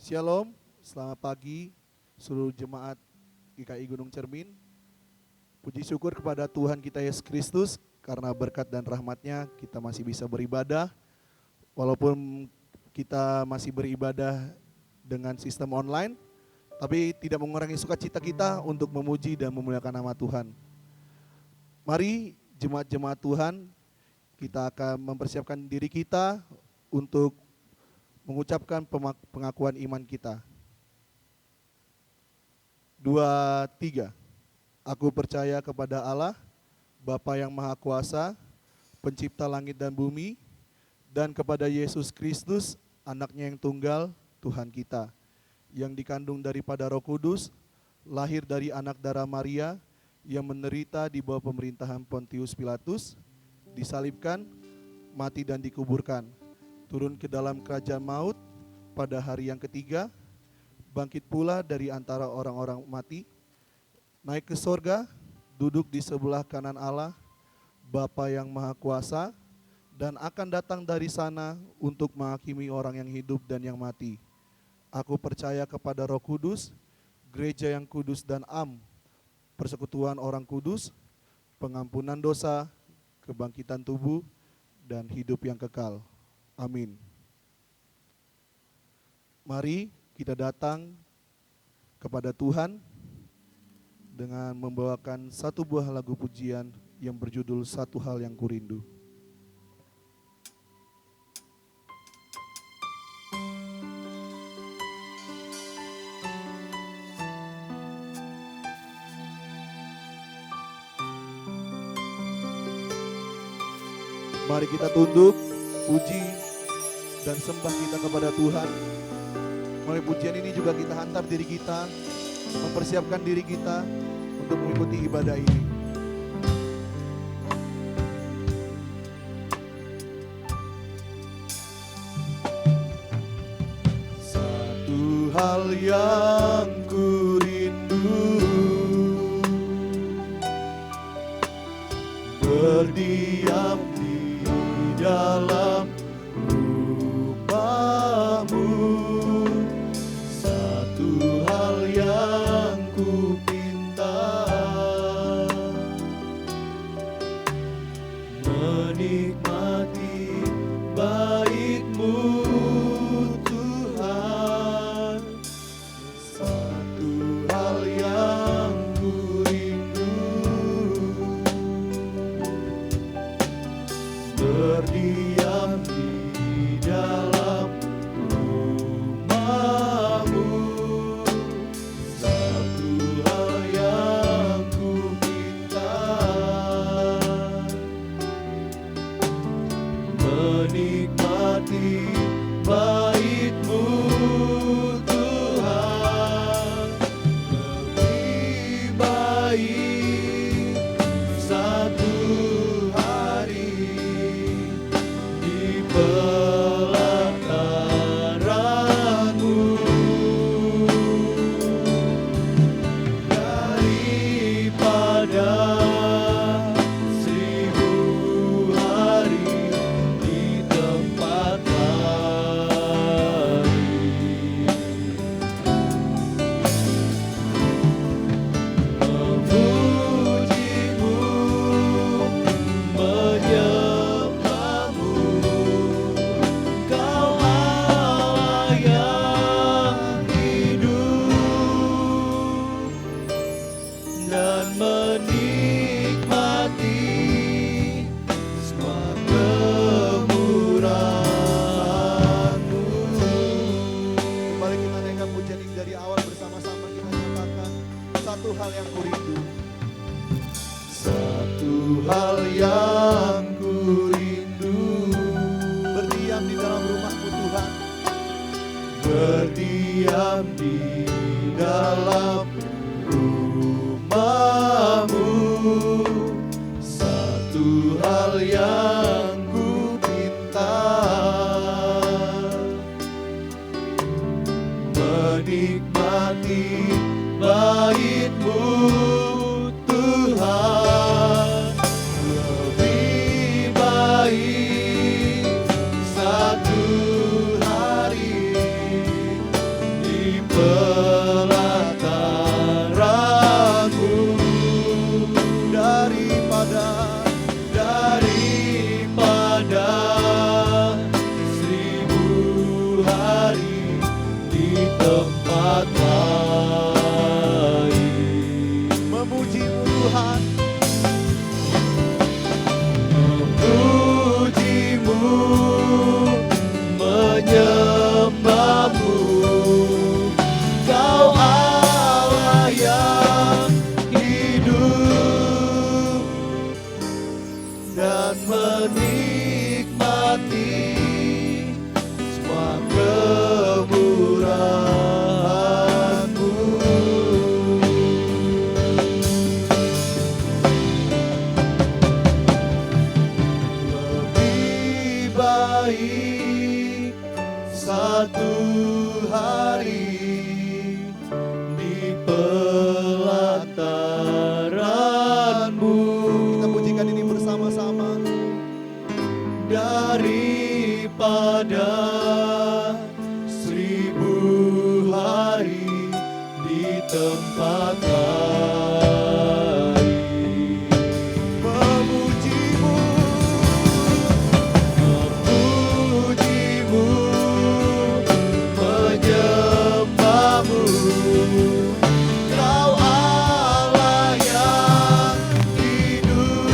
Shalom, selamat pagi seluruh jemaat GKI Gunung Cermin. Puji syukur kepada Tuhan kita Yesus Kristus karena berkat dan rahmat-Nya kita masih bisa beribadah. Walaupun kita masih beribadah dengan sistem online, tapi tidak mengurangi sukacita kita untuk memuji dan memuliakan nama Tuhan. Mari jemaat-jemaat Tuhan, kita akan mempersiapkan diri kita untuk mengucapkan pengakuan iman kita. 2, 3. Aku percaya kepada Allah, Bapa yang Maha Kuasa, Pencipta langit dan bumi, dan kepada Yesus Kristus, Anak-Nya yang tunggal, Tuhan kita, yang dikandung daripada Roh Kudus, lahir dari anak darah Maria, yang menderita di bawah pemerintahan Pontius Pilatus, disalibkan, mati dan dikuburkan, turun ke dalam kerajaan maut pada hari yang ketiga, bangkit pula dari antara orang-orang mati, naik ke sorga, duduk di sebelah kanan Allah, Bapa yang Maha Kuasa, dan akan datang dari sana untuk menghakimi orang yang hidup dan yang mati. Aku percaya kepada Roh Kudus, gereja yang kudus dan persekutuan orang kudus, pengampunan dosa, kebangkitan tubuh, dan hidup yang kekal. Amin. Mari kita datang kepada Tuhan dengan membawakan satu buah lagu pujian yang berjudul Satu Hal Yang Kurindu. Mari kita tunduk, puji dan sembah kita kepada Tuhan. Melalui pujian ini juga kita hantar diri kita, mempersiapkan diri kita untuk mengikuti ibadah ini. Satu hal yang ku rindu, berdiam di dalam rumah-Mu. Satu hal yang ku pinta, menikmati baik-Mu Tuhan. Satu hal yang ku rindu, berdiam di dalam rumah-Mu. Satu hal yang ku minta, menikmati baik-Mu Tuhan. Lebih baik satu hari di pelataran-Mu daripada 1000 hari di tempat lain. Memuji-Mu, menyembah-Mu, Kau Allah yang hidup, dan menikmati semua kemurahan-Mu. Kembali kita naikkan pujian ini dari awal bersama-sama, kita nyatakan satu hal yang ku rindu. Satu hal yang ku rindu, berdiam di dalam rumah-Mu Tuhan. Berdiam di dalam rumah-Mu. Satu hal yang ku pinta, menikmati bait-Mu Tuhan. Lebih baik satu hari Satu hari di pelataran-Mu. Kita pujikan ini bersama-sama. Daripada 1000 hari di tempat lain, Memuji-Mu, memuji-Mu, menyembah-Mu, Kau Allah yang hidup,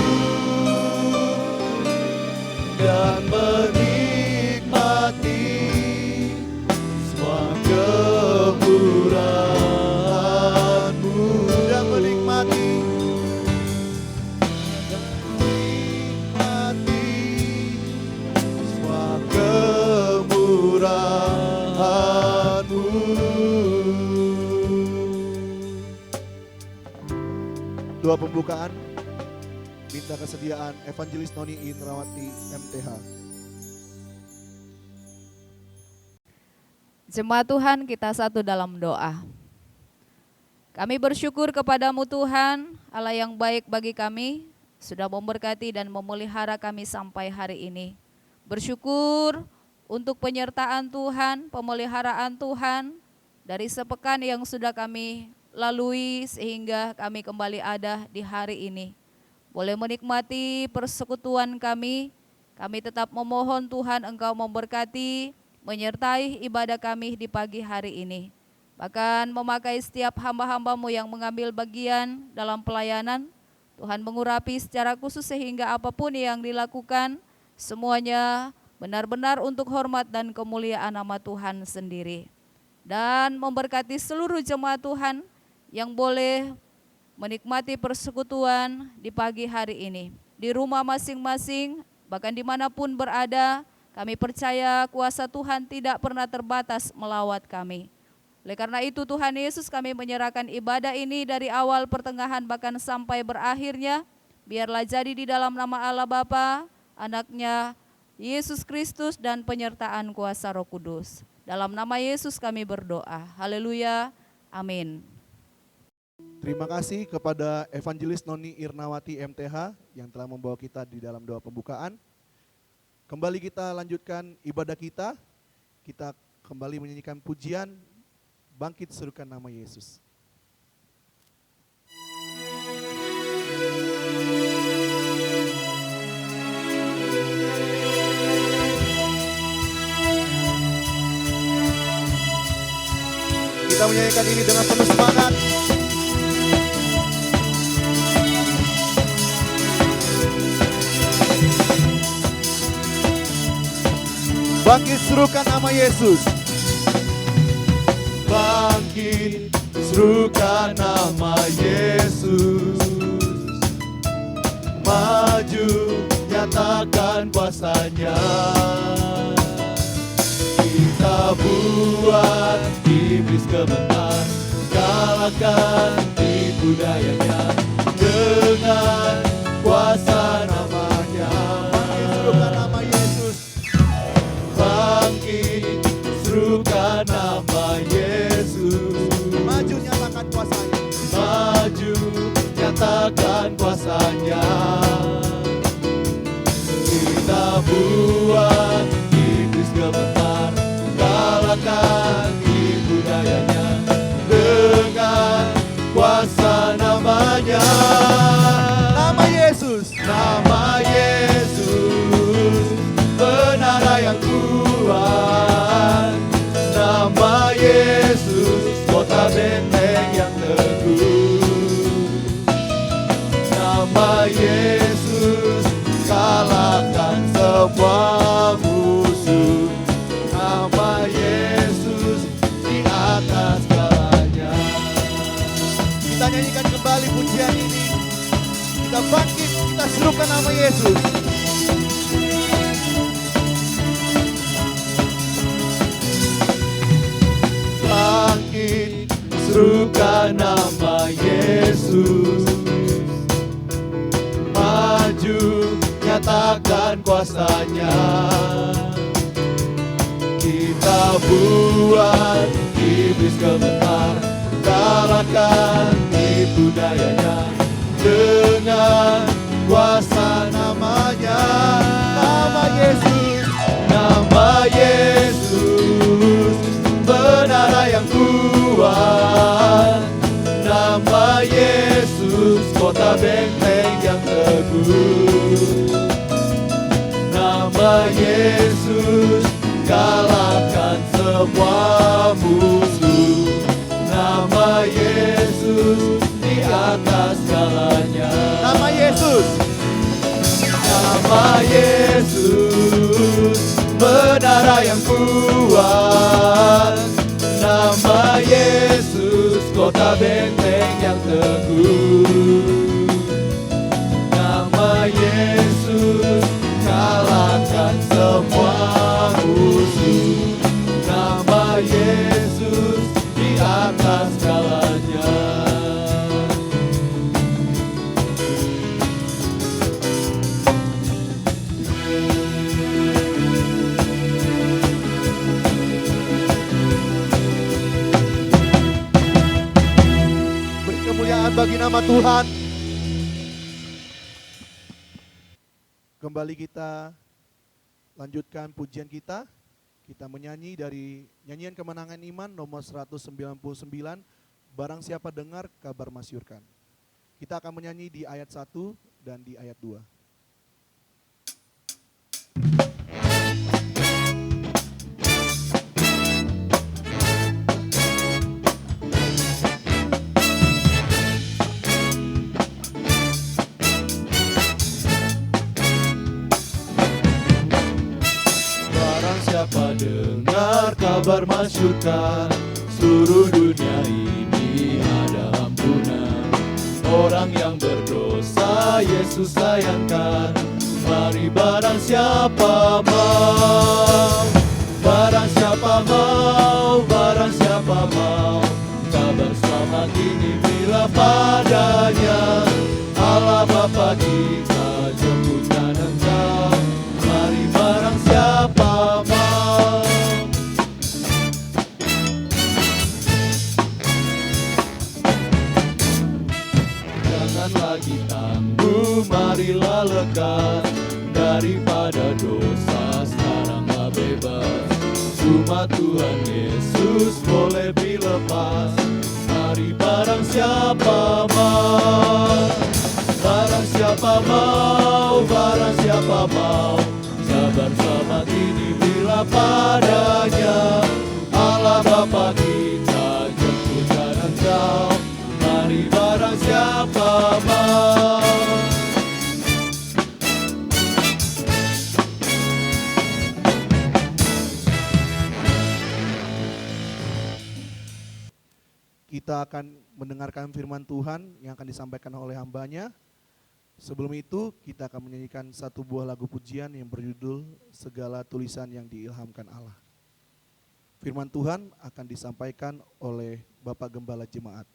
dan menikmati semua kemurahan-Mu, dan menikmati semua kemurahan-Mu. doa pembukaan. Minta kesediaan Evangelis Noni Indrawati MTH. Jemaat Tuhan, kita satu dalam doa. Kami bersyukur kepadamu Tuhan, Allah yang baik bagi kami, sudah memberkati dan memelihara kami sampai hari ini. Bersyukur untuk penyertaan Tuhan, pemeliharaan Tuhan, dari sepekan yang sudah kami lalui sehingga kami kembali ada di hari ini. Boleh menikmati persekutuan kami tetap memohon Tuhan Engkau memberkati, menyertai ibadah kami di pagi hari ini. Bahkan memakai setiap hamba-hamba-Mu yang mengambil bagian dalam pelayanan, Tuhan mengurapi secara khusus sehingga apapun yang dilakukan, semuanya benar-benar untuk hormat dan kemuliaan nama Tuhan sendiri. Dan memberkati seluruh jemaat Tuhan yang boleh menikmati persekutuan di pagi hari ini. Di rumah masing-masing, bahkan dimanapun berada, kami percaya kuasa Tuhan tidak pernah terbatas melawat kami. Oleh karena itu Tuhan Yesus, kami menyerahkan ibadah ini dari awal, pertengahan, bahkan sampai berakhirnya. Biarlah jadi di dalam nama Allah Bapa, Anaknya Yesus Kristus, dan penyertaan kuasa Roh Kudus. Dalam nama Yesus kami berdoa. Haleluya. Amin. Terima kasih kepada Evangelis Noni Irnawati MTH yang telah membawa kita di dalam doa pembukaan. Kembali kita lanjutkan ibadah kita. Kita kembali menyanyikan pujian Bangkit Serukan Nama Yesus. Kita menyanyikan ini dengan penuh semangat. Bangkit serukan nama Yesus. Bangkit, serukan nama Yesus. Maju, nyatakan kuasa-Nya. Kita buat iblis gemetar, kalahkan tipu dayanya dengan kuasa nama-Nya. Bangkit serukan nama Yesus. Bangkit, serukan nama Yesus. Maju nyatakan kuasa-Nya. Maju, nyatakan kuasa-Nya. Kita buat iblis gemetar, kalahkan tipu dayanya dengan kuasa nama-Nya. Nama Yesus. Nama Yesus, penara yang kuat. Nama Yesus, kota benteng yang teguh. Nama Yesus, kalahkan semua musuh. Nama Yesus, di atas segalanya. Kita nyanyikan kembali pujian ini. Kita bangkit, kita serukan nama Yesus. Bangkit, serukan nama Yesus. Maju, nyatakan kuasa-Nya. Kita kita buat iblis gemetar, kalahkan itu dayanya dengan kuasa namanya. Nama Yesus, nama Yesus, menara yang kuat. Nama Yesus, kota benteng yang teguh. Nama Yesus, kalahkan semua musuh. Nama Yesus, di atas segalanya. Nama Yesus, nama Yesus, menara yang kuat. Nama Yesus, kota benteng yang teguh. Nama Yesus, kalahkan semua musuh. Nama Yesus, di atas segalanya. Beri kemuliaan bagi nama Tuhan. Kembali kita lanjutkan pujian kita. Kita menyanyi dari nyanyian Kemenangan Iman nomor 199, Barang siapa dengar kabar masyurkan. Kita akan menyanyi di ayat 1 dan di ayat 2. Siapa dengar kabar masyurkan, seluruh dunia ini ada ampunan. Orang yang berdosa Yesus sayangkan. Mari barang siapa mau, barang siapa mau, barang siapa mau, kabar selamat ini bila padanya. Allah Bapa kita jemputkan engkau. Mari barang siapa mau. Jangan lagi tangguh, marilah lekas. Daripada dosa sekaranglah bebas. Cuma Tuhan Yesus boleh dilepas. Mari barang siapa mau, barang siapa mau, barang siapa mau, kabar selamat ini bila padanya. Allah Bapa kita jemputkan engkau. Mari barang siapa mau. Kita akan mendengarkan firman Tuhan yang akan disampaikan oleh hambanya. Sebelum itu kita akan menyanyikan satu buah lagu pujian yang berjudul Segala Tulisan yang Diilhamkan Allah. Firman Tuhan akan disampaikan oleh Bapak Gembala Jemaat.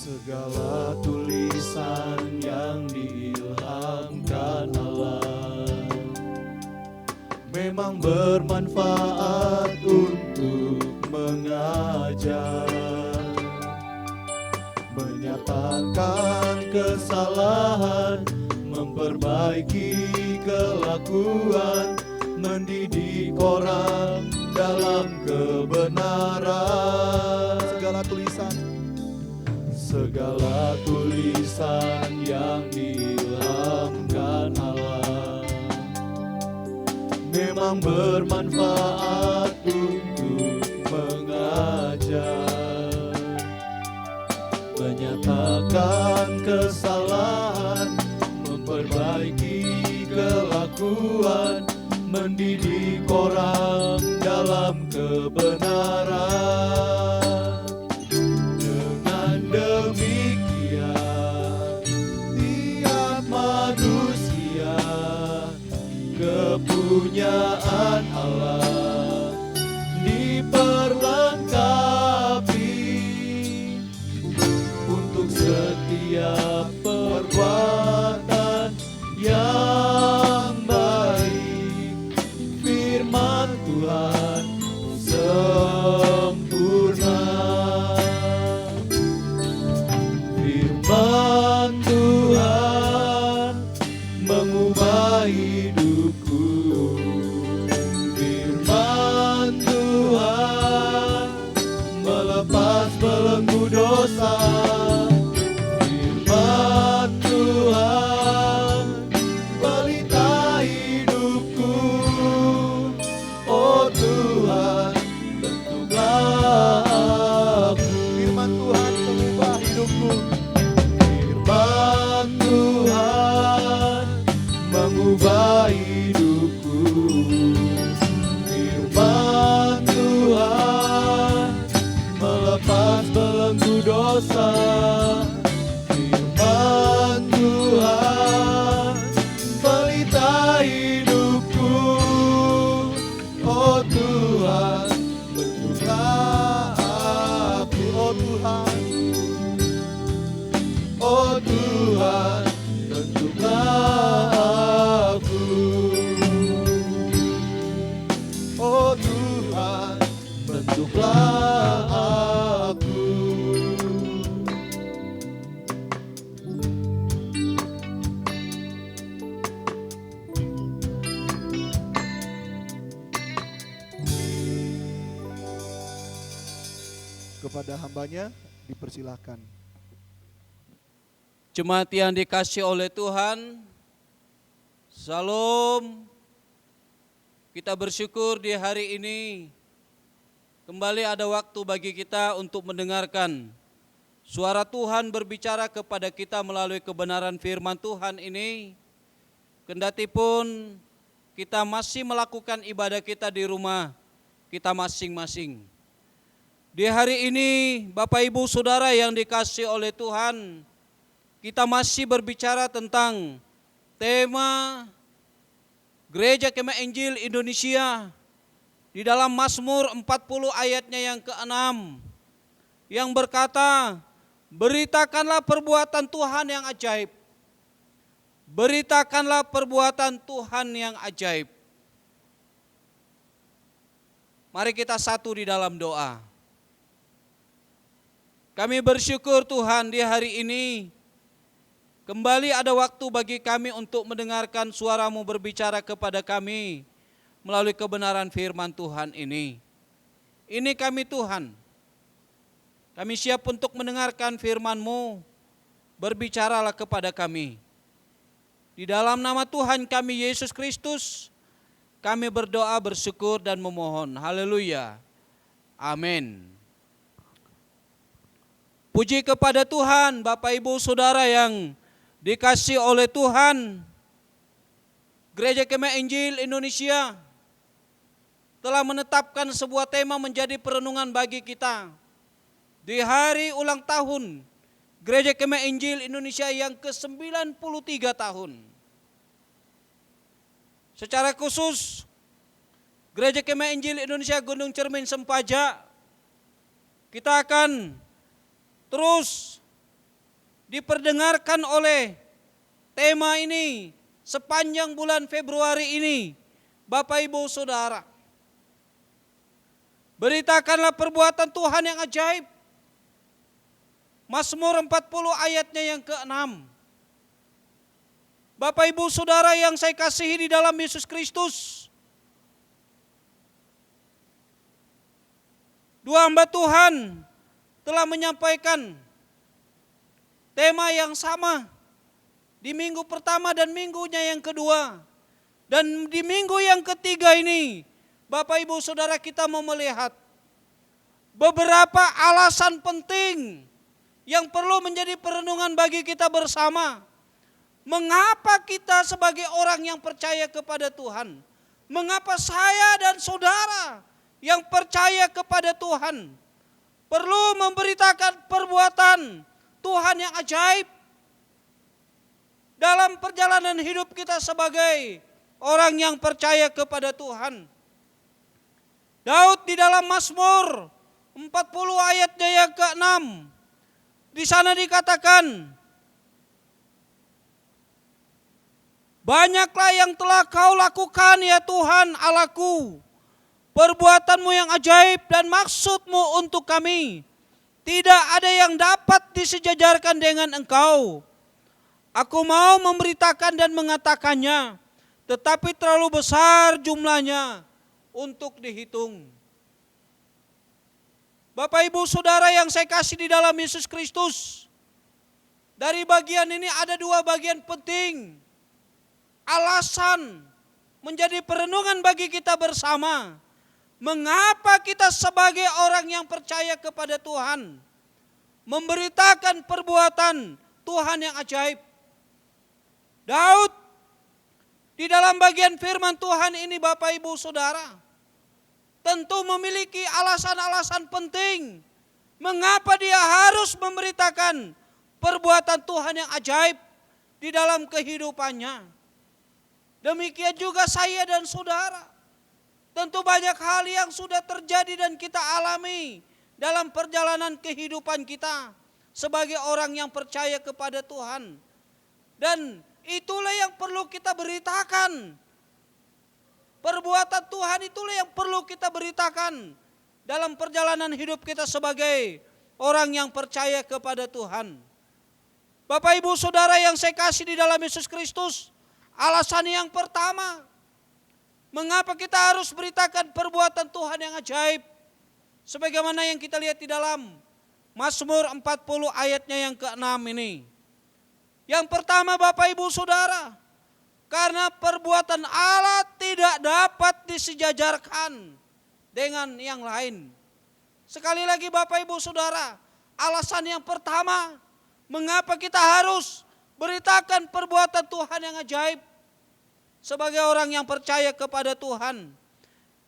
Segala tulisan yang diilhamkan Allah memang bermanfaat untuk mengajar, menyatakan kesalahan, memperbaiki kelakuan, mendidik orang dalam kebenaran. Segala tulisan yang diilhamkan Allah memang bermanfaat untuk mengajar, menyatakan kesalahan, perbaiki kelakuan, mendidik orang dalam kebenaran. Dengan demikian, tiap manusia kepunyaan Allah diperlengkapi untuk setiap perbuatan yang baik. Firman Tuhan sempurna. Firman Tuhan mengubah hidupku. Firman Tuhan melepas belenggu dosa. Firman Tuhan pelita hidupku. Oh Tuhan, bentuklah aku. Firman Tuhan mengubah hidupku. Firman Tuhan mengubah hidupku. Firman Tuhan melepas belenggu dosa. Firman Tuhan pelita hidupku. Oh Tuhan, bentuklah aku. Oh Tuhan, Oh Tuhan, bentuklah aku. Oh Tuhan, bentuklah aku. Kepada hambanya dipersilahkan. Jemaat yang dikasih oleh Tuhan, Salam. Kita bersyukur di hari ini kembali ada waktu bagi kita untuk mendengarkan suara Tuhan berbicara kepada kita melalui kebenaran firman Tuhan ini. Kendatipun kita masih melakukan ibadah kita di rumah kita masing-masing. Di hari ini Bapak Ibu Saudara yang dikasih oleh Tuhan, kita masih berbicara tentang tema Gereja Kemah Injil Indonesia di dalam Mazmur 40 ayatnya yang ke-6 yang berkata, beritakanlah perbuatan Tuhan yang ajaib. Beritakanlah perbuatan Tuhan yang ajaib. Mari kita satu di dalam doa. Kami bersyukur Tuhan di hari ini kembali ada waktu bagi kami untuk mendengarkan suara-Mu berbicara kepada kami melalui kebenaran firman Tuhan ini. Ini kami Tuhan. Kami siap untuk mendengarkan firman-Mu. Berbicaralah kepada kami. Di dalam nama Tuhan kami Yesus Kristus, kami berdoa, bersyukur dan memohon. Haleluya. Amin. Puji kepada Tuhan, Bapak Ibu Saudara yang dikasih oleh Tuhan. Gereja Kemah Injil Indonesia telah menetapkan sebuah tema menjadi perenungan bagi kita. Di hari ulang tahun Gereja Kemah Injil Indonesia yang ke-93 tahun. Secara khusus, Gereja Kemah Injil Indonesia Gunung Cermin Sempaja, kita akan terus diperdengarkan oleh tema ini sepanjang bulan Februari ini. Bapak Ibu Saudara, beritakanlah perbuatan Tuhan yang ajaib. Mazmur 40 ayatnya yang ke-6. Bapak Ibu Saudara yang saya kasihi di dalam Yesus Kristus, dua hamba Tuhan telah menyampaikan tema yang sama di minggu pertama dan minggunya yang kedua. Dan di minggu yang ketiga ini, Bapak Ibu Saudara, kita mau melihat beberapa alasan penting yang perlu menjadi perenungan bagi kita bersama. Mengapa kita sebagai orang yang percaya kepada Tuhan, mengapa saya dan saudara yang percaya kepada Tuhan perlu memberitakan perbuatan Tuhan yang ajaib dalam perjalanan hidup kita sebagai orang yang percaya kepada Tuhan. Daud di dalam Mazmur 40 ayatnya yang ke-6, di sana dikatakan, banyaklah yang telah kau lakukan ya Tuhan Allahku, perbuatanmu yang ajaib dan maksudmu untuk kami. Tidak ada yang dapat disejajarkan dengan engkau. Aku mau memberitakan dan mengatakannya, tetapi terlalu besar jumlahnya untuk dihitung. Bapak Ibu Saudara yang saya kasih di dalam Yesus Kristus, dari bagian ini ada dua bagian penting. Alasan menjadi perenungan bagi kita bersama. Mengapa kita sebagai orang yang percaya kepada Tuhan memberitakan perbuatan Tuhan yang ajaib. Daud di dalam bagian firman Tuhan ini Bapak Ibu Saudara tentu memiliki alasan-alasan penting mengapa dia harus memberitakan perbuatan Tuhan yang ajaib di dalam kehidupannya. Demikian juga saya dan saudara. Tentu banyak hal yang sudah terjadi dan kita alami dalam perjalanan kehidupan kita sebagai orang yang percaya kepada Tuhan. Dan itulah yang perlu kita beritakan. Perbuatan Tuhan itulah yang perlu kita beritakan dalam perjalanan hidup kita sebagai orang yang percaya kepada Tuhan. Bapak Ibu Saudara yang saya kasih di dalam Yesus Kristus, alasan yang pertama, mengapa kita harus beritakan perbuatan Tuhan yang ajaib, sebagaimana yang kita lihat di dalam Mazmur 40 ayatnya yang ke-6 ini. Yang pertama Bapak Ibu Saudara, karena perbuatan Allah tidak dapat disejajarkan dengan yang lain. Sekali lagi Bapak Ibu Saudara, alasan yang pertama, mengapa kita harus beritakan perbuatan Tuhan yang ajaib sebagai orang yang percaya kepada Tuhan.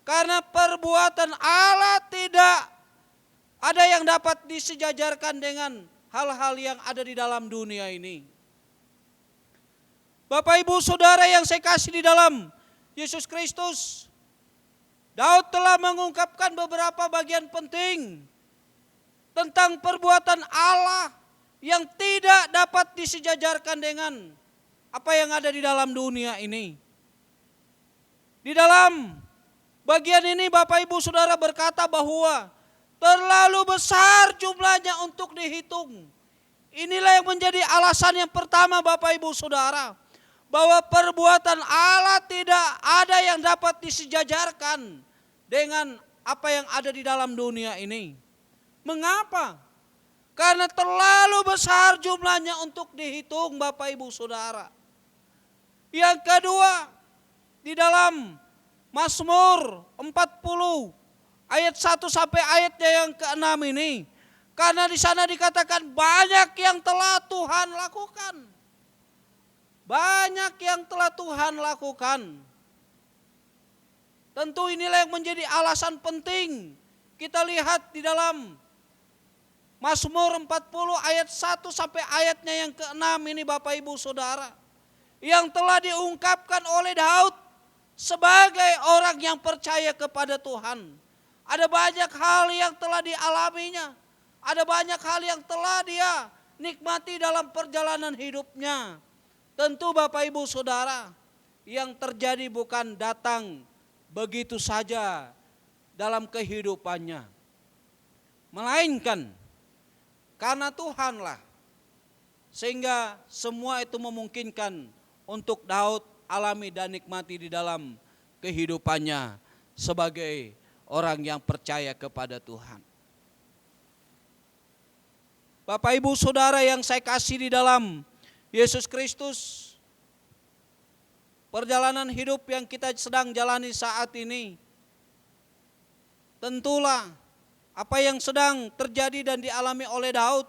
Karena perbuatan Allah tidak ada yang dapat disejajarkan dengan hal-hal yang ada di dalam dunia ini. Bapak Ibu Saudara yang saya kasih di dalam Yesus Kristus, Daud telah mengungkapkan beberapa bagian penting tentang perbuatan Allah yang tidak dapat disejajarkan dengan apa yang ada di dalam dunia ini. Di dalam bagian ini Bapak Ibu Saudara berkata bahwa terlalu besar jumlahnya untuk dihitung. Inilah yang menjadi alasan yang pertama Bapak Ibu Saudara, bahwa perbuatan Allah tidak ada yang dapat disejajarkan dengan apa yang ada di dalam dunia ini. Mengapa? Karena terlalu besar jumlahnya untuk dihitung Bapak Ibu Saudara. Yang kedua, di dalam Mazmur 40 ayat 1 sampai ayatnya yang ke-6 ini, karena di sana dikatakan banyak yang telah Tuhan lakukan. Banyak yang telah Tuhan lakukan. Tentu inilah yang menjadi alasan penting kita lihat di dalam Mazmur 40 ayat 1 sampai ayatnya yang ke-6 ini Bapak Ibu Saudara, yang telah diungkapkan oleh Daud sebagai orang yang percaya kepada Tuhan. Ada banyak hal yang telah dialaminya, ada banyak hal yang telah dia nikmati dalam perjalanan hidupnya. Tentu Bapak Ibu Saudara, yang terjadi bukan datang begitu saja dalam kehidupannya, melainkan karena Tuhanlah, sehingga semua itu memungkinkan untuk Daud alami dan nikmati di dalam kehidupannya sebagai orang yang percaya kepada Tuhan. Bapak Ibu Saudara yang saya kasih di dalam Yesus Kristus, perjalanan hidup yang kita sedang jalani saat ini, tentulah apa yang sedang terjadi dan dialami oleh Daud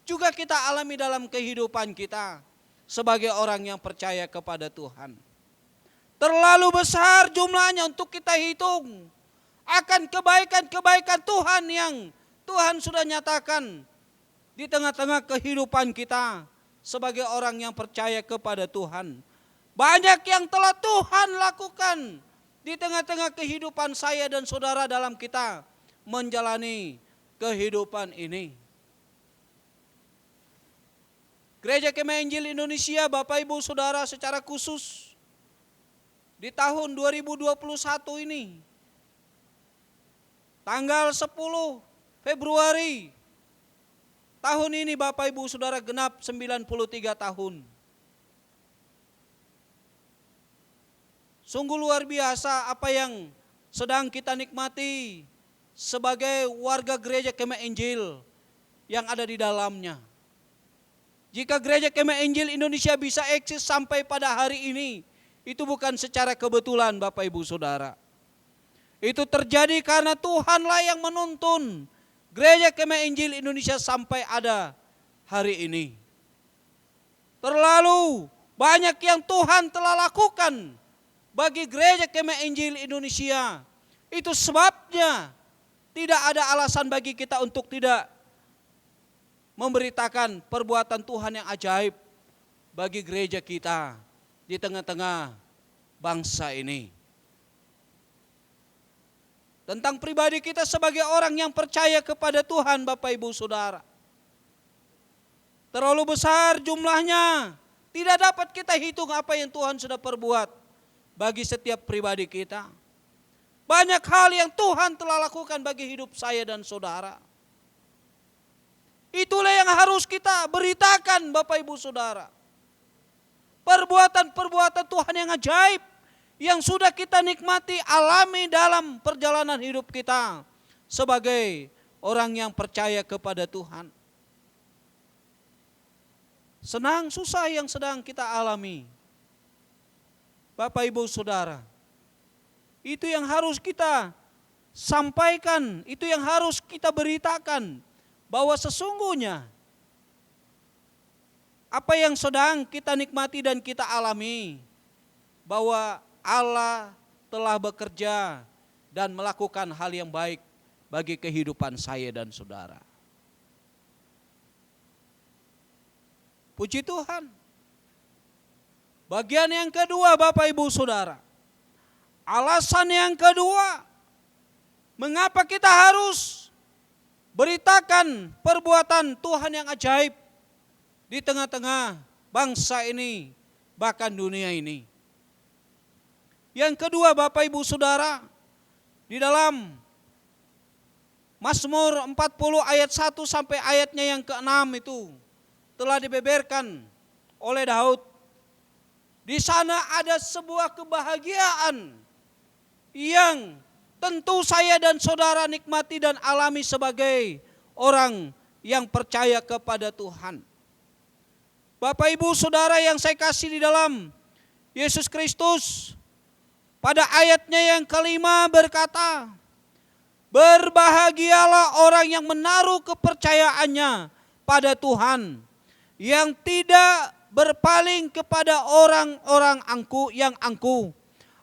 juga kita alami dalam kehidupan kita. sebagai orang yang percaya kepada Tuhan. Terlalu besar jumlahnya untuk kita hitung akan kebaikan-kebaikan Tuhan yang Tuhan sudah nyatakan di tengah-tengah kehidupan kita sebagai orang yang percaya kepada Tuhan. Banyak yang telah Tuhan lakukan di tengah-tengah kehidupan saya dan saudara dalam kita menjalani kehidupan ini. Gereja Kemah Injil Indonesia, Bapak Ibu Saudara, secara khusus di tahun 2021 ini, tanggal 10 Februari tahun ini, Bapak Ibu Saudara, genap 93 tahun. Sungguh luar biasa apa yang sedang kita nikmati sebagai warga Gereja Kemah Injil yang ada di dalamnya. Jika Gereja Kemah Injil Indonesia bisa eksis sampai pada hari ini, itu bukan secara kebetulan, Bapak Ibu Saudara. Itu terjadi karena Tuhanlah yang menuntun Gereja Kemah Injil Indonesia sampai ada hari ini. Terlalu banyak yang Tuhan telah lakukan bagi Gereja Kemah Injil Indonesia. Itu sebabnya tidak ada alasan bagi kita untuk tidak memberitakan perbuatan Tuhan yang ajaib bagi gereja kita di tengah-tengah bangsa ini. Tentang pribadi kita sebagai orang yang percaya kepada Tuhan, Bapak Ibu Saudara. Terlalu besar jumlahnya, tidak dapat kita hitung apa yang Tuhan sudah perbuat bagi setiap pribadi kita. Banyak hal yang Tuhan telah lakukan bagi hidup saya dan saudara. Itulah yang harus kita beritakan, Bapak Ibu Saudara. Perbuatan-perbuatan Tuhan yang ajaib yang sudah kita nikmati, alami dalam perjalanan hidup kita sebagai orang yang percaya kepada Tuhan. Senang susah yang sedang kita alami, Bapak Ibu Saudara, itu yang harus kita sampaikan, itu yang harus kita beritakan, bahwa sesungguhnya apa yang sedang kita nikmati dan kita alami, bahwa Allah telah bekerja dan melakukan hal yang baik bagi kehidupan saya dan saudara. Puji Tuhan. Bagian yang kedua, Bapak Ibu Saudara, alasan yang kedua mengapa kita harus beritakan perbuatan Tuhan yang ajaib di tengah-tengah bangsa ini, bahkan dunia ini. Yang kedua, Bapak Ibu Saudara, di dalam Mazmur 40 ayat 1 sampai ayatnya yang ke-6 itu telah dibeberkan oleh Daud. Di sana ada sebuah kebahagiaan yang tentu saya dan saudara nikmati dan alami sebagai orang yang percaya kepada Tuhan. Bapak Ibu Saudara yang saya kasih di dalam Yesus Kristus, pada ayatnya yang kelima berkata, berbahagialah orang yang menaruh kepercayaannya pada Tuhan, yang tidak berpaling kepada orang-orang angkuh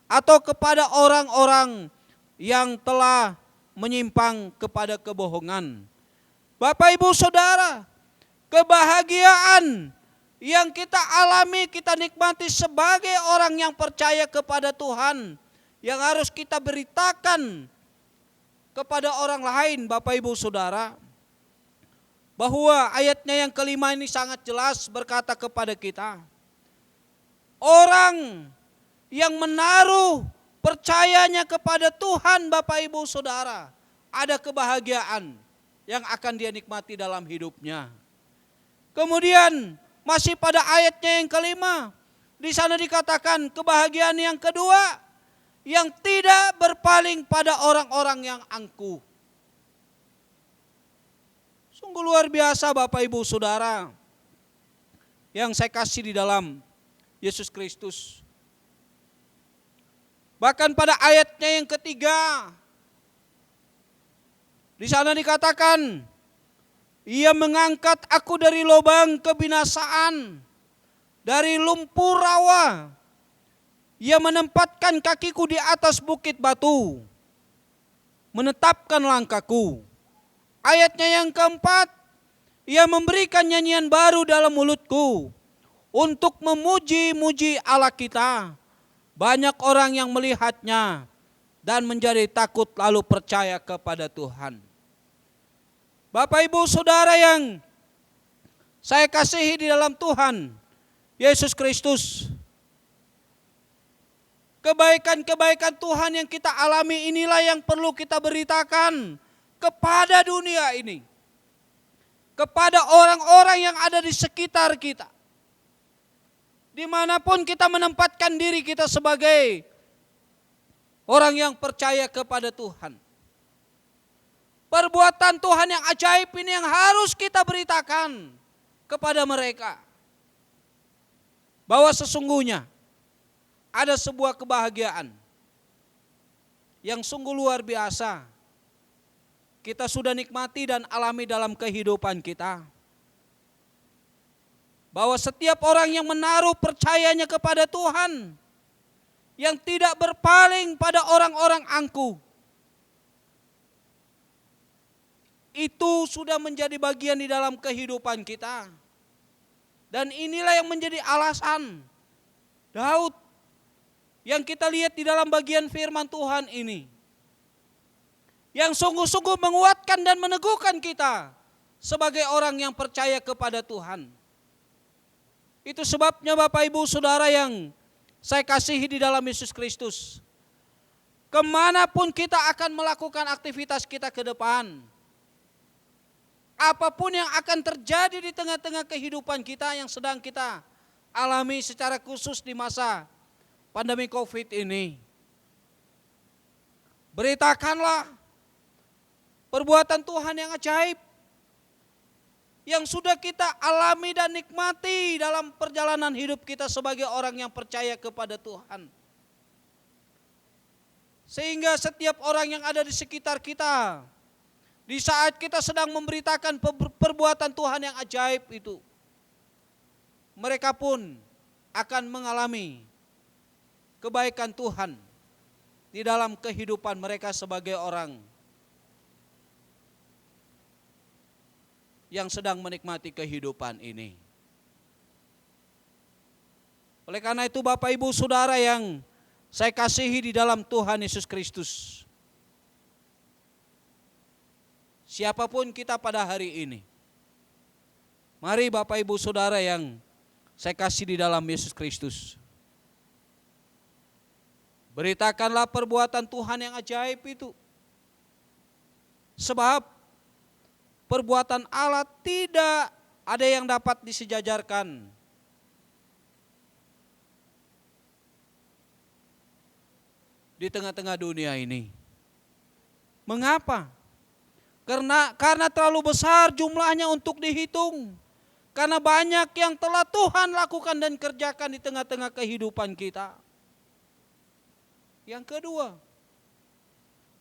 atau kepada orang-orang yang telah menyimpang kepada kebohongan. Bapak Ibu Saudara, kebahagiaan yang kita alami, kita nikmati sebagai orang yang percaya kepada Tuhan, yang harus kita beritakan kepada orang lain, Bapak Ibu Saudara, bahwa ayatnya yang kelima ini sangat jelas berkata kepada kita, orang yang menaruh percayanya kepada Tuhan, Bapak Ibu Saudara, ada kebahagiaan yang akan dia nikmati dalam hidupnya. Kemudian masih pada ayatnya yang kelima, di sana dikatakan kebahagiaan yang kedua, yang tidak berpaling pada orang-orang yang angkuh. Sungguh luar biasa Bapak Ibu Saudara yang saya kasih di dalam Yesus Kristus. Bahkan pada ayatnya yang ketiga, di sana dikatakan, ia mengangkat aku dari lubang kebinasaan, dari lumpur rawa. Ia menempatkan kakiku di atas bukit batu, menetapkan langkahku. Ayatnya yang keempat, ia memberikan nyanyian baru dalam mulutku untuk memuji-muji Allah kita. Banyak orang yang melihatnya dan menjadi takut lalu percaya kepada Tuhan. Bapak Ibu Saudara yang saya kasihi di dalam Tuhan Yesus Kristus, kebaikan-kebaikan Tuhan yang kita alami inilah yang perlu kita beritakan kepada dunia ini, kepada orang-orang yang ada di sekitar kita. Dimanapun kita menempatkan diri kita sebagai orang yang percaya kepada Tuhan. Perbuatan Tuhan yang ajaib ini yang harus kita beritakan kepada mereka. Bahwa sesungguhnya ada sebuah kebahagiaan yang sungguh luar biasa. Kita sudah nikmati dan alami dalam kehidupan kita. Bahwa setiap orang yang menaruh percayanya kepada Tuhan, yang tidak berpaling pada orang-orang angkuh, itu sudah menjadi bagian di dalam kehidupan kita. Dan inilah yang menjadi alasan Daud yang kita lihat di dalam bagian firman Tuhan ini, yang sungguh-sungguh menguatkan dan meneguhkan kita sebagai orang yang percaya kepada Tuhan. Itu sebabnya Bapak Ibu Saudara yang saya kasihi di dalam Yesus Kristus, kemanapun kita akan melakukan aktivitas kita ke depan, apapun yang akan terjadi di tengah-tengah kehidupan kita yang sedang kita alami secara khusus di masa pandemi COVID ini, beritakanlah perbuatan Tuhan yang ajaib yang sudah kita alami dan nikmati dalam perjalanan hidup kita sebagai orang yang percaya kepada Tuhan. Sehingga setiap orang yang ada di sekitar kita, di saat kita sedang memberitakan perbuatan Tuhan yang ajaib itu, mereka pun akan mengalami kebaikan Tuhan di dalam kehidupan mereka sebagai orang yang sedang menikmati kehidupan ini. Oleh karena itu Bapak Ibu Saudara yang saya kasihi di dalam Tuhan Yesus Kristus, siapapun kita pada hari ini, mari Bapak Ibu Saudara yang saya kasih di dalam Yesus Kristus, beritakanlah perbuatan Tuhan yang ajaib itu. Sebab perbuatan Allah tidak ada yang dapat disejajarkan di tengah-tengah dunia ini. Mengapa? Karena terlalu besar jumlahnya untuk dihitung. Karena banyak yang telah Tuhan lakukan dan kerjakan di tengah-tengah kehidupan kita. Yang kedua,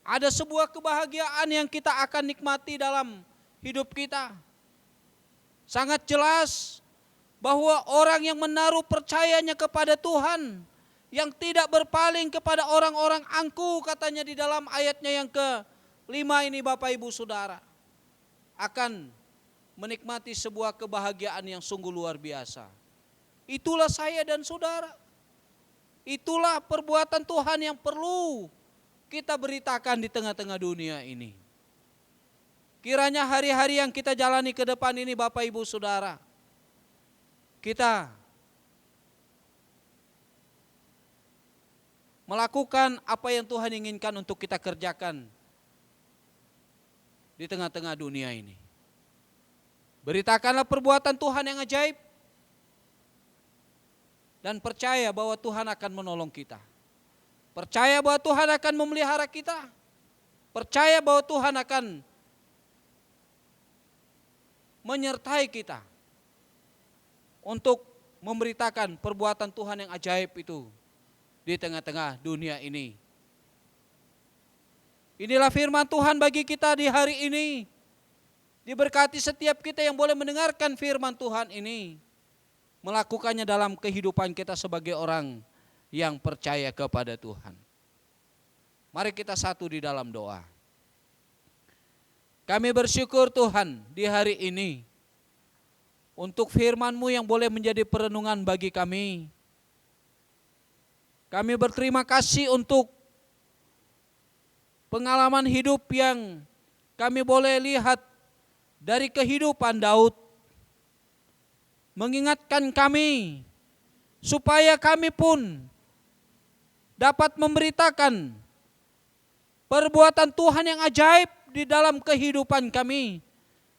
ada sebuah kebahagiaan yang kita akan nikmati dalam hidup kita. Sangat jelas bahwa orang yang menaruh percayanya kepada Tuhan, yang tidak berpaling kepada orang-orang angkuh, katanya di dalam ayatnya yang ke-5 ini Bapak Ibu Saudara, akan menikmati sebuah kebahagiaan yang sungguh luar biasa. Itulah saya dan saudara. Itulah perbuatan Tuhan yang perlu kita beritakan di tengah-tengah dunia ini. Kiranya hari-hari yang kita jalani ke depan ini Bapak Ibu Saudara, kita melakukan apa yang Tuhan inginkan untuk kita kerjakan di tengah-tengah dunia ini. Beritakanlah perbuatan Tuhan yang ajaib dan percaya bahwa Tuhan akan menolong kita. Percaya bahwa Tuhan akan memelihara kita. Percaya bahwa Tuhan akan menyertai kita untuk memberitakan perbuatan Tuhan yang ajaib itu di tengah-tengah dunia ini. Inilah firman Tuhan bagi kita di hari ini. Diberkati setiap kita yang boleh mendengarkan firman Tuhan ini. melakukannya dalam kehidupan kita sebagai orang yang percaya kepada Tuhan. Mari kita satu di dalam doa. Kami bersyukur Tuhan di hari ini untuk firman-Mu yang boleh menjadi perenungan bagi kami. Kami berterima kasih untuk pengalaman hidup yang kami boleh lihat dari kehidupan Daud. Mengingatkan kami supaya kami pun dapat memberitakan perbuatan Tuhan yang ajaib di dalam kehidupan kami.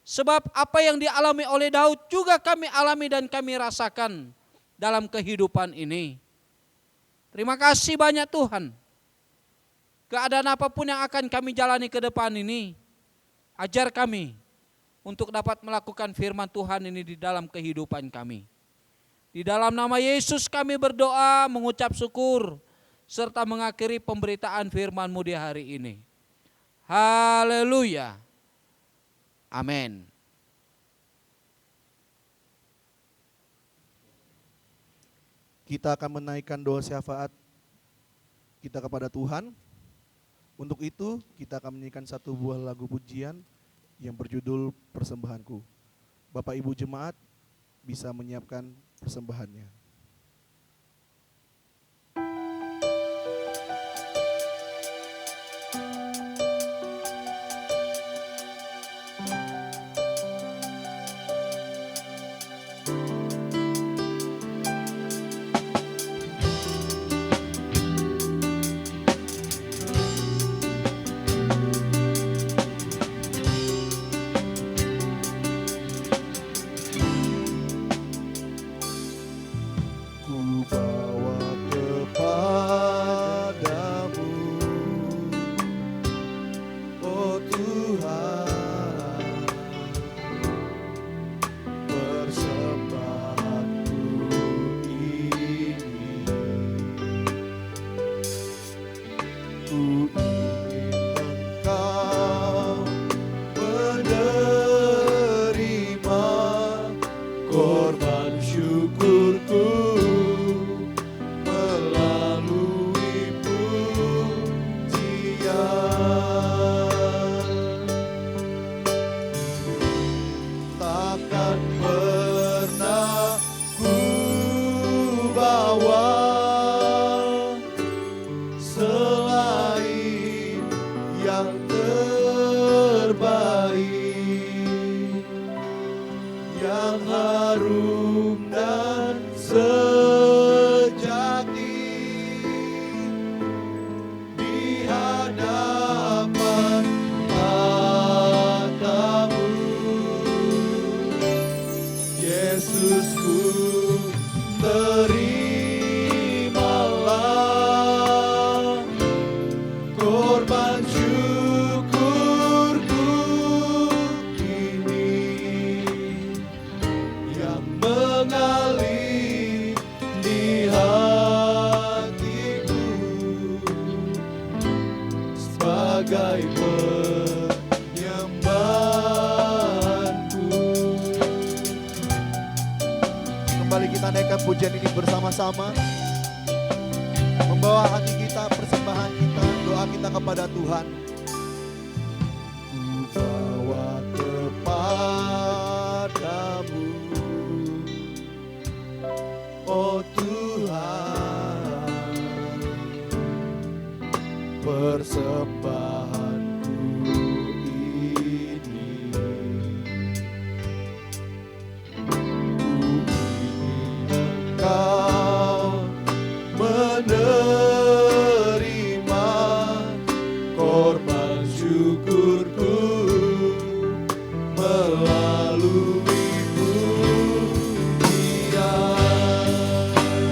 Sebab apa yang dialami oleh Daud juga kami alami dan kami rasakan dalam kehidupan ini. Terima kasih banyak Tuhan. Keadaan apapun yang akan kami jalani ke depan ini, ajar kami untuk dapat melakukan firman Tuhan ini di dalam kehidupan kami. Di dalam nama Yesus kami berdoa, mengucap syukur, serta mengakhiri pemberitaan firman-Mu di hari ini. Haleluya. Amin. Kita akan menaikkan doa syafaat kita kepada Tuhan. Untuk itu kita akan menyanyikan satu buah lagu pujian yang berjudul Persembahanku. Bapak Ibu Jemaat bisa menyiapkan persembahannya. Pujian ini bersama-sama membawa hati kita, persembahan kita, doa kita kepada Tuhan. Ku bawa kepadamu, oh Tuhan, persembahanku ini. Kau menerima korban syukurku melalui pujian.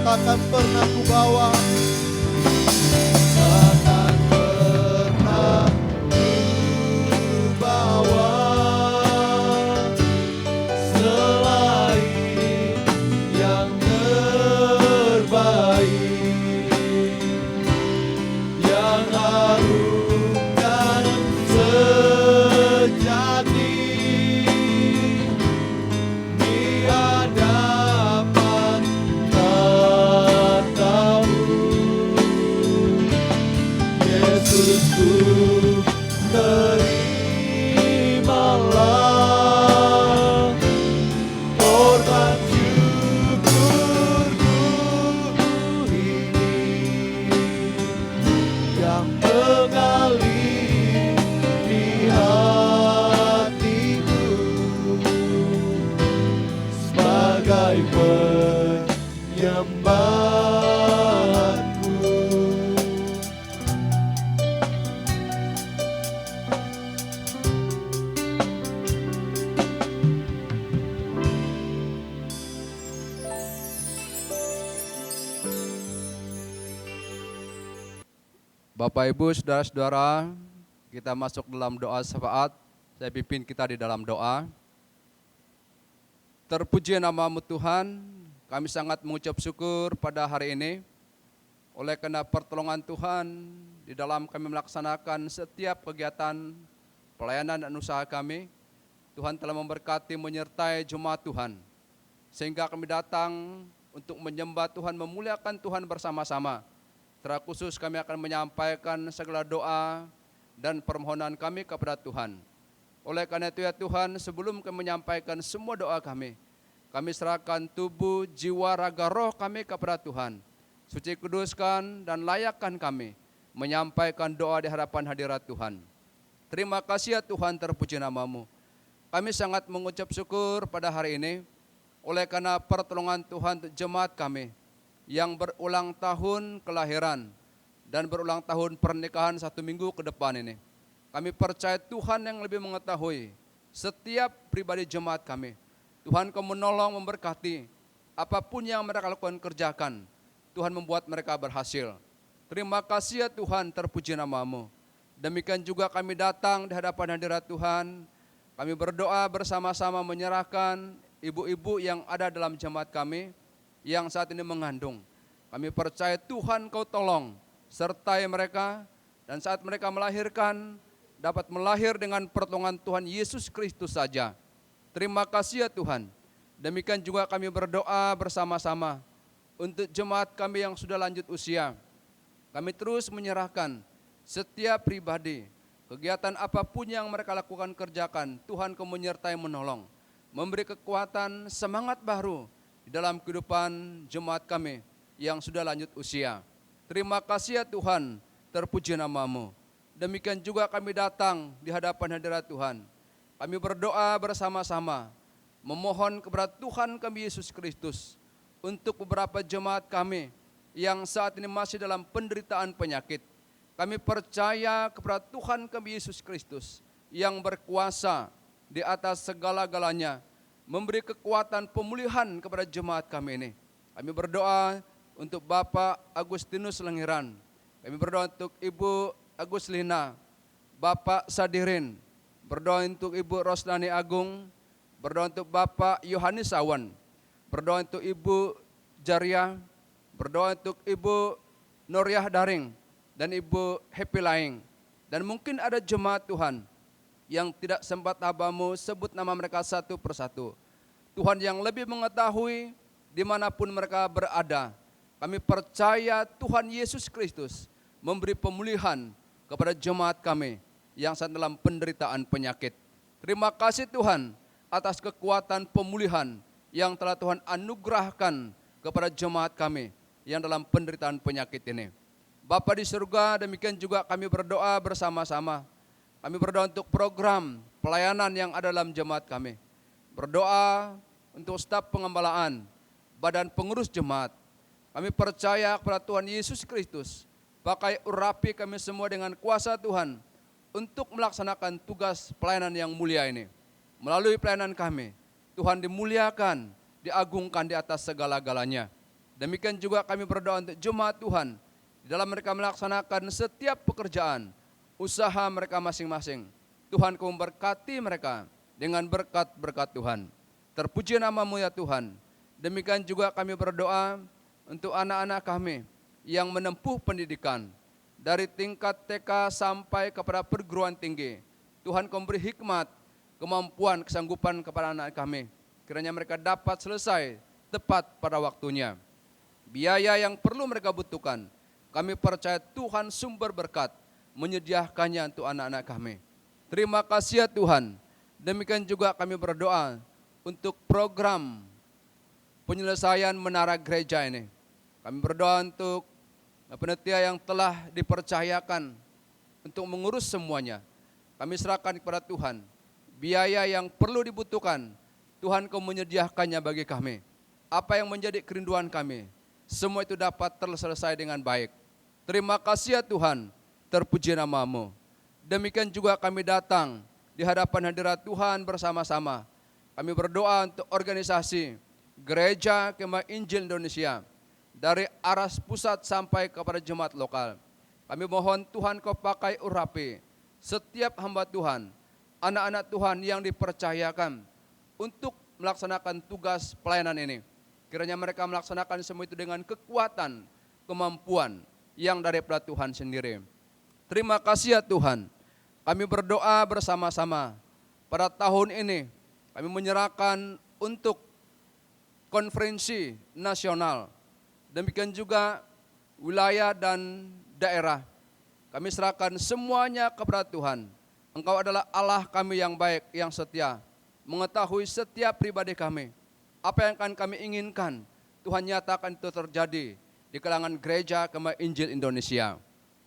Takkan pernah ku bawa, takkan pernah ku bawa selain yang yang harum dan sejati di hadapan terimalah korban syukurku ini yang mengalir di hatiku sebagai penyembahanku. Bapak Ibu, saudara-saudara, kita masuk dalam doa syafaat. Saya pimpin kita di dalam doa. Terpuji nama-Mu Tuhan, kami sangat mengucap syukur pada hari ini. Oleh karena pertolongan Tuhan, di dalam kami melaksanakan setiap kegiatan pelayanan dan usaha kami, Tuhan telah memberkati menyertai jemaat Tuhan. Sehingga kami datang untuk menyembah Tuhan, memuliakan Tuhan bersama-sama. Secara khusus kami akan menyampaikan segala doa dan permohonan kami kepada Tuhan. Oleh karena itu ya Tuhan, sebelum kami menyampaikan semua doa kami serahkan tubuh, jiwa, raga, roh kami kepada Tuhan. Suci kuduskan dan layakkan kami menyampaikan doa di hadapan hadirat Tuhan. Terima kasih ya Tuhan, terpuji nama-Mu. Kami sangat mengucap syukur pada hari ini oleh karena pertolongan Tuhan untuk jemaat kami yang berulang tahun kelahiran dan berulang tahun pernikahan 1 minggu ke depan ini. Kami percaya Tuhan yang lebih mengetahui setiap pribadi jemaat kami. Tuhan Kau menolong, memberkati, apapun yang mereka lakukan kerjakan, Tuhan membuat mereka berhasil. Terima kasih ya Tuhan, terpuji nama-Mu. Demikian juga kami datang di hadapan hadirat Tuhan, kami berdoa bersama-sama menyerahkan ibu-ibu yang ada dalam jemaat kami, yang saat ini mengandung. Kami percaya Tuhan Kau tolong, sertai mereka, dan saat mereka melahirkan, dapat melahir dengan pertolongan Tuhan Yesus Kristus saja. Terima kasih ya Tuhan. Demikian juga kami berdoa bersama-sama untuk jemaat kami yang sudah lanjut usia. Kami terus menyerahkan setiap pribadi, kegiatan apapun yang mereka lakukan kerjakan, Tuhan Kau menyertai menolong, memberi kekuatan, semangat baru di dalam kehidupan jemaat kami yang sudah lanjut usia. Terima kasih ya Tuhan, terpuji nama-Mu. Demikian juga kami datang di hadapan hadirat Tuhan. Kami berdoa bersama-sama, memohon kepada Tuhan kami Yesus Kristus untuk beberapa jemaat kami yang saat ini masih dalam penderitaan penyakit. Kami percaya kepada Tuhan kami Yesus Kristus yang berkuasa di atas segala-galanya, memberi kekuatan pemulihan kepada jemaat kami ini. Kami berdoa untuk Bapak Agustinus Lengiran. Kami berdoa untuk Ibu Aguslina, Bapak Sadirin. Berdoa untuk Ibu Rosnani Agung. Berdoa untuk Bapak Yohanes Awan. Berdoa untuk Ibu Jaria. Berdoa untuk Ibu Noriah Daring dan Ibu Happy Laing. Dan mungkin ada jemaat Tuhan yang tidak sempat Hamba-Mu sebut nama mereka satu persatu. Tuhan yang lebih mengetahui dimanapun mereka berada. Kami percaya Tuhan Yesus Kristus memberi pemulihan kepada jemaat kami yang saat dalam penderitaan penyakit. Terima kasih Tuhan atas kekuatan pemulihan yang telah Tuhan anugerahkan kepada jemaat kami yang dalam penderitaan penyakit ini. Bapa di surga, demikian juga kami berdoa bersama-sama. Kami berdoa untuk program pelayanan yang ada dalam jemaat kami. Berdoa untuk staf pengembalaan, badan pengurus jemaat. Kami percaya kepada Tuhan Yesus Kristus, pakai urapi kami semua dengan kuasa Tuhan untuk melaksanakan tugas pelayanan yang mulia ini. Melalui pelayanan kami, Tuhan dimuliakan, diagungkan di atas segala-galanya. Demikian juga kami berdoa untuk jemaat Tuhan, di dalam mereka melaksanakan setiap pekerjaan, usaha mereka masing-masing. Tuhan Kau memberkati mereka dengan berkat-berkat Tuhan. Terpuji nama-Mu ya Tuhan. Demikian juga kami berdoa untuk anak-anak kami yang menempuh pendidikan dari tingkat TK sampai kepada perguruan tinggi. Tuhan Kau beri hikmat, kemampuan, kesanggupan kepada anak kami. Kiranya mereka dapat selesai tepat pada waktunya. Biaya yang perlu mereka butuhkan, kami percaya Tuhan sumber berkat menyediakannya untuk anak-anak kami. Terima kasih ya Tuhan. Demikian juga kami berdoa untuk program penyelesaian menara gereja ini. Kami berdoa untuk panitia yang telah dipercayakan untuk mengurus semuanya. Kami serahkan kepada Tuhan. Biaya yang perlu dibutuhkan, Tuhan Kau menyediakannya bagi kami. Apa yang menjadi kerinduan kami, semua itu dapat terselesai dengan baik. Terima kasih ya Tuhan, terpuji nama-Mu. Demikian juga kami datang di hadapan hadirat Tuhan bersama-sama. Kami berdoa untuk organisasi Gereja Kemah Injil Indonesia, dari aras pusat sampai kepada jemaat lokal. Kami mohon Tuhan Kau pakai urapi setiap hamba Tuhan, anak-anak Tuhan yang dipercayakan untuk melaksanakan tugas pelayanan ini. Kiranya mereka melaksanakan semua itu dengan kekuatan, kemampuan yang daripada Tuhan sendiri. Terima kasih ya Tuhan. Kami berdoa bersama-sama. Pada tahun ini kami menyerahkan untuk konferensi nasional. Demikian juga wilayah dan daerah. Kami serahkan semuanya kepada Tuhan. Engkau adalah Allah kami yang baik, yang setia, mengetahui setiap pribadi kami. Apa yang akan kami inginkan, Tuhan nyatakan itu terjadi di kalangan Gereja Kemah Injil Indonesia.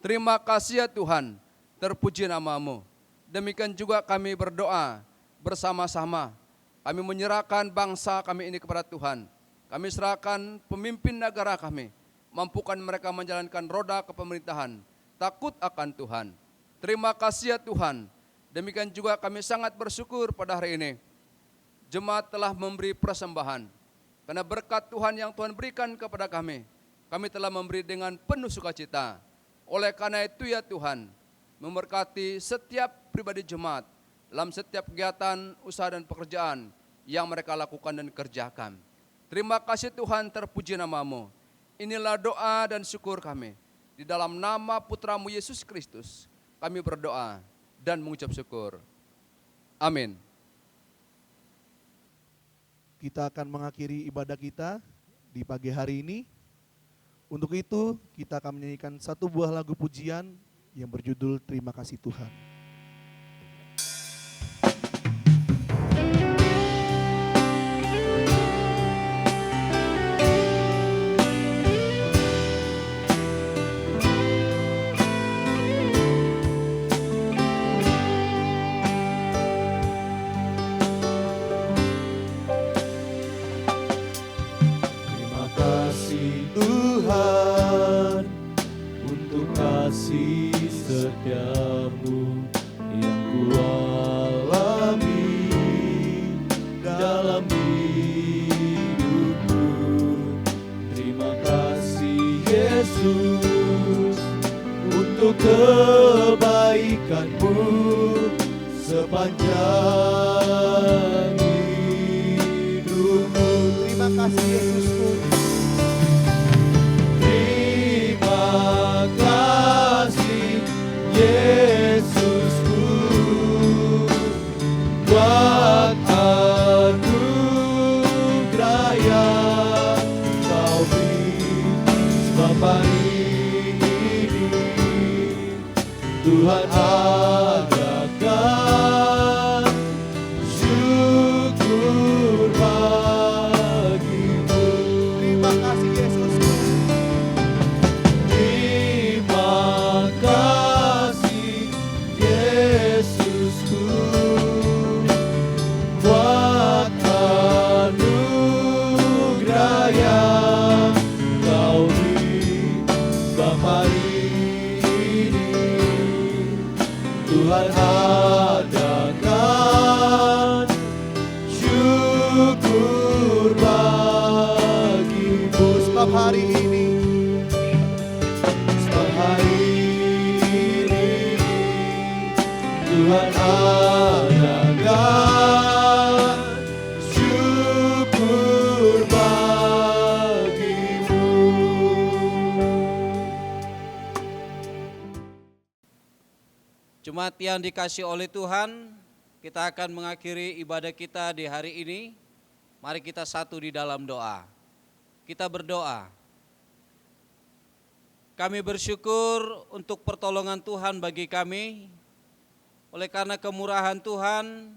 Terima kasih ya Tuhan, terpuji nama-Mu. Demikian juga kami berdoa bersama-sama. Kami menyerahkan bangsa kami ini kepada Tuhan. Kami serahkan pemimpin negara kami, mampukan mereka menjalankan roda kepemerintahan, takut akan Tuhan. Terima kasih ya Tuhan. Demikian juga kami sangat bersyukur pada hari ini. Jemaat telah memberi persembahan. Karena berkat Tuhan yang Tuhan berikan kepada kami telah memberi dengan penuh sukacita. Oleh karena itu ya Tuhan, memberkati setiap pribadi jemaat dalam setiap kegiatan, usaha dan pekerjaan yang mereka lakukan dan kerjakan. Terima kasih Tuhan, terpuji nama-Mu. Inilah doa dan syukur kami. Di dalam nama Putra-Mu Yesus Kristus, kami berdoa dan mengucap syukur. Amin. Kita akan mengakhiri ibadah kita di pagi hari ini. Untuk itu, kita akan menyanyikan satu buah lagu pujian yang berjudul Terima Kasih Tuhan. Terima kasih Tuhan untuk kasih setiamu yang kualami dalam hidupku. Terima kasih Yesus untuk kebaikanmu sepanjang hidupku. Terima kasih Yesusku. Terima kasih Yesusku buat anugerah yang Kau beri. Sebab hari ini Tuhan adakan syukur bagimu. Terima kasih Yesusku. Terima kasih Yesusku buat anugerah yang Kau beri. Sebab hari ini Tuhan adakan syukur bagimu. Sebab hari ini Sebab hari ini Tuhan adakan syukur bagimu. Jemaat yang dikasihi oleh Tuhan, kita akan mengakhiri ibadah kita di hari ini. Mari kita satu di dalam doa. Kita berdoa. Kami bersyukur untuk pertolongan Tuhan bagi kami. Oleh karena kemurahan Tuhan,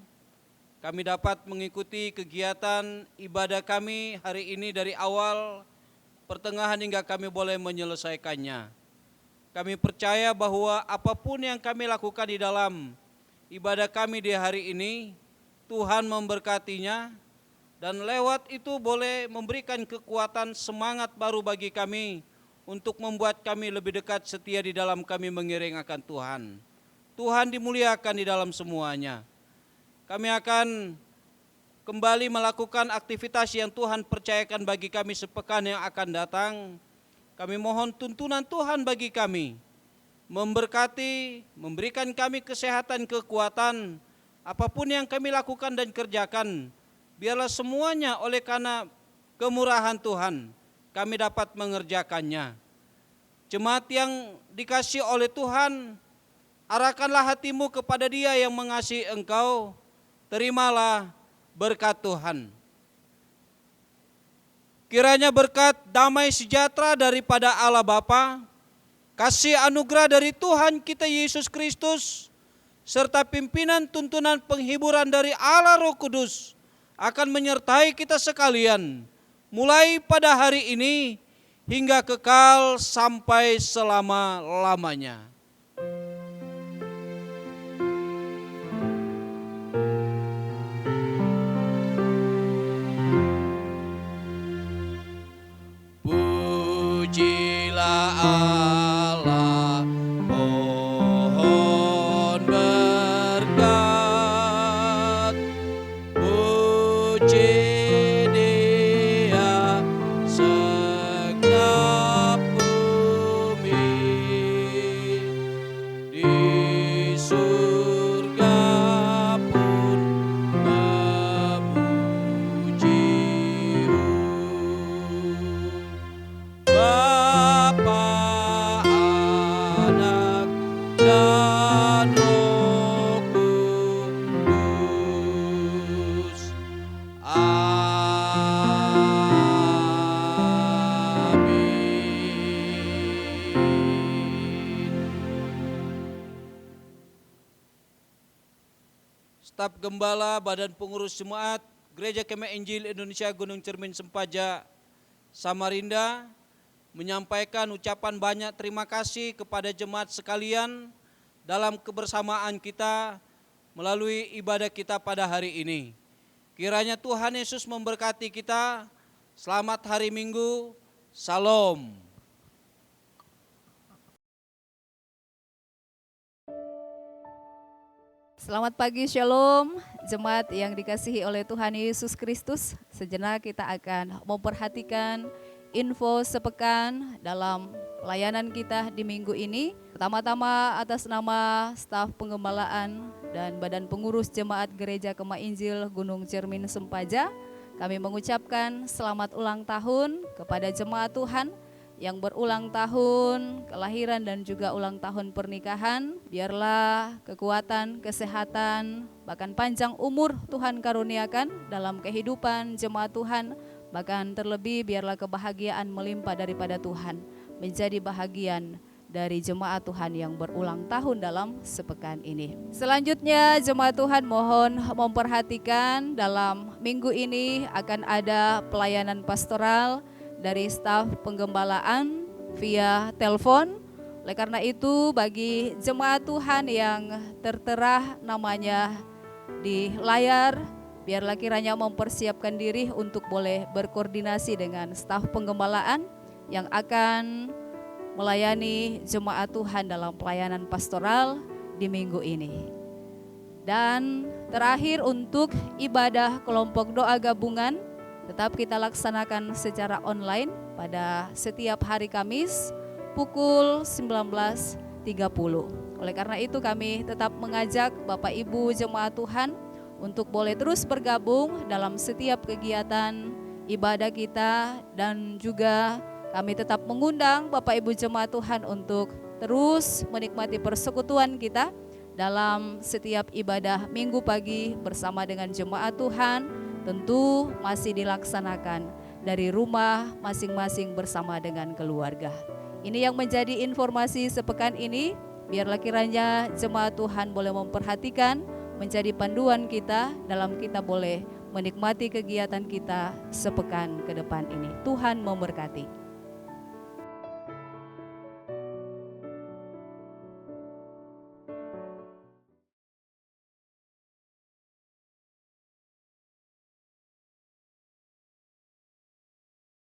kami dapat mengikuti kegiatan ibadah kami hari ini dari awal, pertengahan hingga kami boleh menyelesaikannya. Kami percaya bahwa apapun yang kami lakukan di dalam ibadah kami di hari ini, Tuhan memberkatinya, dan lewat itu boleh memberikan kekuatan semangat baru bagi kami untuk membuat kami lebih dekat setia di dalam kami mengiring akan Tuhan. Tuhan dimuliakan di dalam semuanya. Kami akan kembali melakukan aktivitas yang Tuhan percayakan bagi kami sepekan yang akan datang. Kami mohon tuntunan Tuhan bagi kami, memberkati, memberikan kami kesehatan, kekuatan, apapun yang kami lakukan dan kerjakan, biarlah semuanya oleh karena kemurahan Tuhan, kami dapat mengerjakannya. Jemaat yang dikasihi oleh Tuhan, arahkanlah hatimu kepada Dia yang mengasihi engkau, terimalah berkat Tuhan. Kiranya berkat damai sejahtera daripada Allah Bapa, kasih anugerah dari Tuhan kita Yesus Kristus, serta pimpinan tuntunan penghiburan dari Allah Roh Kudus akan menyertai kita sekalian, mulai pada hari ini hingga kekal sampai selama-lamanya. Pujilah Allah, pohon berkat. Puji Dia segenap bumi, di surga pun memuji Bapa, Anak, dan Roh Kudus. Amin. Staf Gembala Badan Pengurus Jemaat Gereja Kemah Injil Indonesia Gunung Cermin Sempaja, Samarinda, menyampaikan ucapan banyak terima kasih kepada jemaat sekalian dalam kebersamaan kita melalui ibadah kita pada hari ini. Kiranya Tuhan Yesus memberkati kita. Selamat hari Minggu. Salam. Selamat pagi, Shalom, jemaat yang dikasihi oleh Tuhan Yesus Kristus. Sejenak kita akan memperhatikan info sepekan dalam pelayanan kita di minggu ini. Pertama-tama atas nama staf penggembalaan dan badan pengurus jemaat Gereja Kemah Injil Gunung Cermin Sempaja, kami mengucapkan selamat ulang tahun kepada jemaat Tuhan yang berulang tahun kelahiran dan juga ulang tahun pernikahan. Biarlah kekuatan, kesehatan, bahkan panjang umur Tuhan karuniakan dalam kehidupan jemaat Tuhan. Bahkan terlebih biarlah kebahagiaan melimpah daripada Tuhan menjadi bahagian dari jemaat Tuhan yang berulang tahun dalam sepekan ini. Selanjutnya jemaat Tuhan mohon memperhatikan dalam minggu ini akan ada pelayanan pastoral dari staf penggembalaan via telepon. Oleh karena itu bagi jemaat Tuhan yang tertera namanya di layar, biarlah kiranya mempersiapkan diri untuk boleh berkoordinasi dengan staf penggembalaan yang akan melayani jemaat Tuhan dalam pelayanan pastoral di minggu ini. Dan terakhir untuk ibadah kelompok doa gabungan tetap kita laksanakan secara online pada setiap hari Kamis pukul 19.30. Oleh karena itu kami tetap mengajak Bapak Ibu jemaat Tuhan untuk boleh terus bergabung dalam setiap kegiatan ibadah kita, dan juga kami tetap mengundang Bapak Ibu jemaat Tuhan untuk terus menikmati persekutuan kita dalam setiap ibadah minggu pagi bersama dengan jemaat Tuhan. Tentu masih dilaksanakan dari rumah masing-masing bersama dengan keluarga. Ini yang menjadi informasi sepekan ini. Biarlah kiranya jemaat Tuhan boleh memperhatikan, menjadi panduan kita dalam kita boleh menikmati kegiatan kita sepekan ke depan ini. Tuhan memberkati.